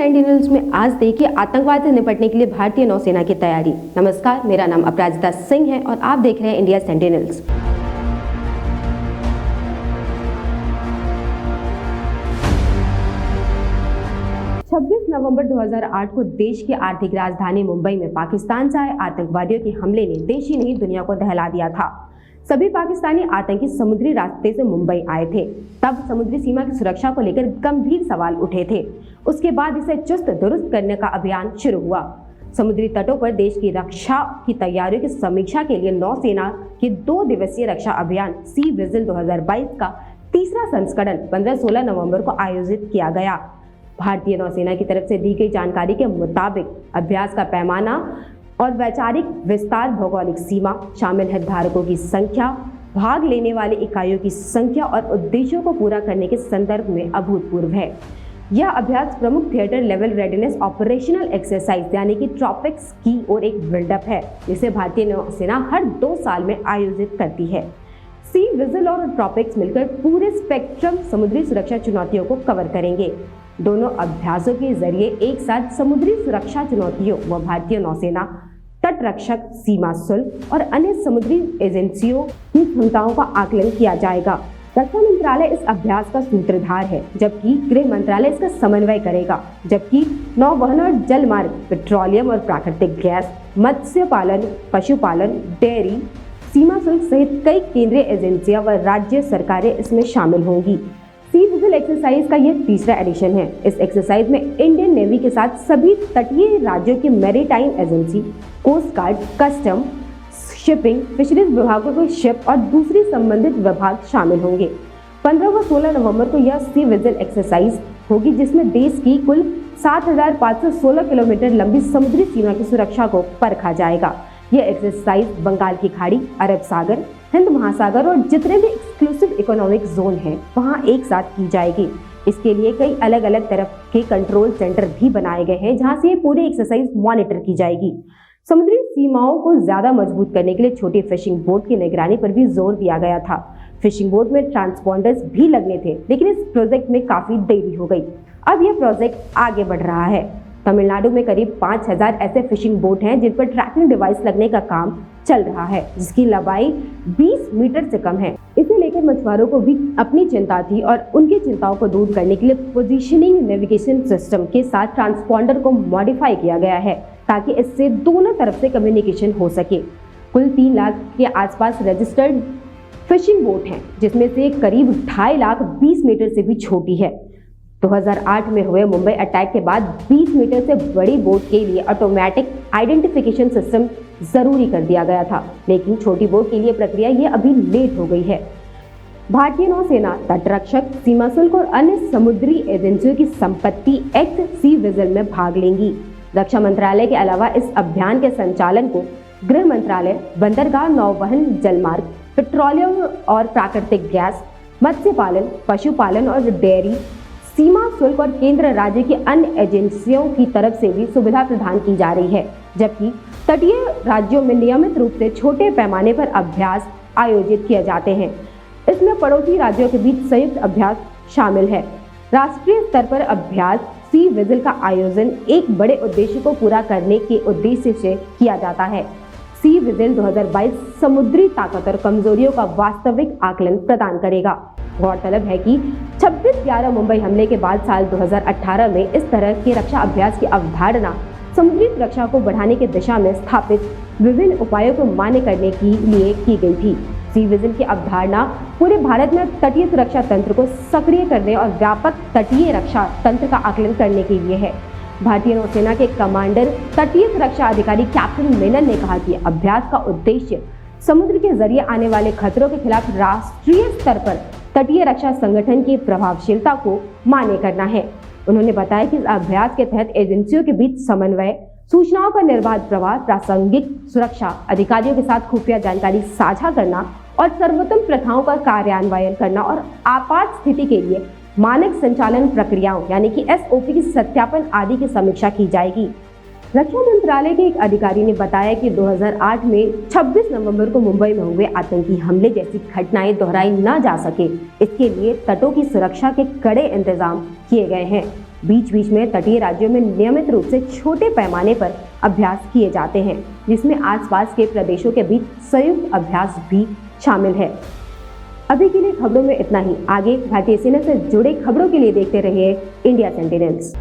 Sentinels में आज देखिए आतंकवाद से निपटने के लिए भारतीय नौसेना की तैयारी। नमस्कार, मेरा नाम अपराजिता सिंह है और आप देख रहे हैं इंडिया सेंटिनल्स। नवंबर 2008 को देश की आर्थिक राजधानी मुंबई में पाकिस्तान से आए आतंकवादियों के हमले ने देश ही नहीं दुनिया को दहला दिया था। सभी पाकिस्तानी आतंकी समुद्री रास्ते से मुंबई आए थे। तब समुद्री सीमा की सुरक्षा को लेकर गंभीर सवाल उठे थे। उसके बाद इसे चुस्त दुरुस्त करने का अभियान शुरू हुआ। समुद्री तटों पर देश की रक्षा की तैयारियों की समीक्षा के लिए नौसेना के 2 दिवसीय रक्षा अभियान सी विजिल 2022 का तीसरा संस्करण 15-16 नवंबर को आयोजित किया गया। भारतीय नौसेना की तरफ से दी गई जानकारी के मुताबिक अभ्यास का पैमाना और वैचारिक विस्तार, भौगोलिक सीमा, शामिल हितधारकों की संख्या, भाग लेने वाले इकाइयों की संख्या और उद्देश्यों को पूरा करने के संदर्भ में अभूतपूर्व है। यह अभ्यास प्रमुख theatre level readiness operational exercise यानी कि ट्रॉपिक्स की ओर एक बिल्डअप है, जिसे भारतीय नौसेना हर 2 साल में आयोजित करती है। सी विजिल और ट्रॉपिक्स मिलकर पूरे स्पेक्ट्रम समुद्री सुरक्षा चुनौतियों को कवर करेंगे। दोनों अभ्यासों के जरिए एक साथ समुद्री सुरक्षा चुनौतियों व भारतीय नौसेना, तटरक्षक, सीमा शुल्क और अन्य समुद्री एजेंसियों की क्षमताओं का आकलन किया जाएगा। रक्षा मंत्रालय इस अभ्यास का सूत्रधार है, जबकि गृह मंत्रालय इसका समन्वय करेगा। जबकि नौवहन और जल मार्ग, पेट्रोलियम और प्राकृतिक गैस, मत्स्य पालन, पशुपालन, डेयरी, सीमा शुल्क सहित कई केंद्रीय एजेंसियां व राज्य सरकारें इसमें शामिल होंगी। सी विजिल एक्सरसाइज का यह तीसरा एडिशन है। इस एक्सरसाइज में इंडियन नेवी के साथ सभी तटीय राज्यों के maritime agency, coast guard, custom, shipping, fisheries विभागों के शिप और दूसरी संबंधित विभाग शामिल होंगे। 15 व 16 नवंबर को यह सी विजिल एक्सरसाइज होगी, जिसमें देश की कुल 7,516 किलोमीटर लंबी समुद्री सीमा की सुरक्षा को परखा जाएगा। यह एक्सरसाइज बंगाल की खाड़ी, अरब सागर, हिंद महासागर और जितने भी एक्सक्लूसिव इकोनॉमिक जोन हैं वहां एक साथ की जाएगी। इसके लिए कई अलग अलग तरह के कंट्रोल सेंटर भी बनाए गए हैं, जहां से ये पूरी एक्सरसाइज मॉनिटर की जाएगी। समुद्री सीमाओं को ज्यादा मजबूत करने के लिए छोटी फिशिंग बोट की निगरानी पर भी जोर दिया गया था। फिशिंग बोट में ट्रांसपॉन्डर्स भी लगने थे, लेकिन इस प्रोजेक्ट में काफी देरी हो गई। अब यह प्रोजेक्ट आगे बढ़ रहा है। तमिलनाडु में करीब 5,000 ऐसे फिशिंग बोट हैं जिन पर ट्रैकिंग डिवाइस लगने का काम चल रहा है, जिसकी लंबाई 20 मीटर से कम है। इसे लेकर मछुआरों को भी अपनी चिंता थी और उनकी चिंताओं को दूर करने के लिए पोजीशनिंग नेविगेशन सिस्टम के साथ ट्रांसपॉन्डर को मॉडिफाई किया गया है, ताकि इससे दोनों तरफ से कम्युनिकेशन हो सके। कुल 3 लाख के आसपास रजिस्टर्ड फिशिंग बोट हैं, जिसमें से करीब 2.5 लाख 20 मीटर से भी छोटी है। 2008 में हुए मुंबई अटैक के बाद 20 मीटर से बड़ी बोट के लिए ऑटोमेटिक आइडेंटिफिकेशन सिस्टम जरूरी कर दिया गया था, लेकिन छोटी बोट के लिए प्रक्रिया ये अभी लेट हो गई है। भारतीय नौसेना, तटरक्षक, सीमा शुल्क और अन्य समुद्री एजेंसियों की संपत्ति एक्ट सी विजिल में भाग लेंगी। रक्षा मंत्रालय के अलावा इस अभियान के संचालन को गृह मंत्रालय, बंदरगाह, नौवहन, जलमार्ग, पेट्रोलियम और प्राकृतिक गैस, मत्स्य पालन, पशुपालन और डेयरी, सीमा शुल्क और केंद्र राज्य की अन्य एजेंसियों की तरफ से भी सुविधा प्रदान की जा रही है। जबकि तटीय राज्यों में नियमित रूप से छोटे पैमाने पर अभ्यास आयोजित किए जाते हैं। इसमें पड़ोसी राज्यों के बीच संयुक्त अभ्यास शामिल है। राष्ट्रीय स्तर पर अभ्यास सी विजिल का आयोजन एक बड़े उद्देश्य को पूरा करने के उद्देश्य से किया जाता है। सी विजिल 2022 समुद्री ताकत और कमजोरियों का वास्तविक आकलन प्रदान करेगा। गौरतलब है कि 26/11 मुंबई हमले के बाद साल 2018 में इस तरह के रक्षा अभ्यास की अवधारणा समुद्री सुरक्षा को बढ़ाने की दिशा में स्थापित विभिन्न उपायों को मान्य करने के लिए की गई थी। सी विजिल की अवधारणा पूरे भारत में तटीय सुरक्षा तंत्र को सक्रिय करने और व्यापक तटीय रक्षा तंत्र का आकलन करने के लिए है। भारतीय नौसेना के कमांडर तटीय सुरक्षा अधिकारी कैप्टन मेनन ने कहा कि अभ्यास का उद्देश्य समुद्र के जरिए आने वाले खतरों के खिलाफ राष्ट्रीय स्तर पर तटीय रक्षा संगठन की प्रभावशीलता को मान्य करना है। उन्होंने बताया कि इस अभ्यास के तहत एजेंसियों के बीच समन्वय, सूचनाओं का निर्बाध प्रवाह, प्रासंगिक सुरक्षा अधिकारियों के साथ खुफिया जानकारी साझा करना और सर्वोत्तम प्रथाओं का कार्यान्वयन करना और आपात स्थिति के लिए मानक संचालन प्रक्रियाओं यानी कि SOP की सत्यापन आदि की समीक्षा की जाएगी। रक्षा मंत्रालय के एक अधिकारी ने बताया कि 2008 में 26 नवंबर को मुंबई में हुए आतंकी हमले जैसी घटनाएं दोहराई न जा सके, इसके लिए तटों की सुरक्षा के कड़े इंतजाम किए गए हैं। बीच बीच में तटीय राज्यों में नियमित रूप से छोटे पैमाने पर अभ्यास किए जाते हैं, जिसमें आसपास के प्रदेशों के बीच संयुक्त अभ्यास भी शामिल है। अभी के लिए खबरों में इतना ही। आगे भारतीय सेना से जुड़े खबरों के लिए देखते रहिए इंडिया सेंटिनल्स।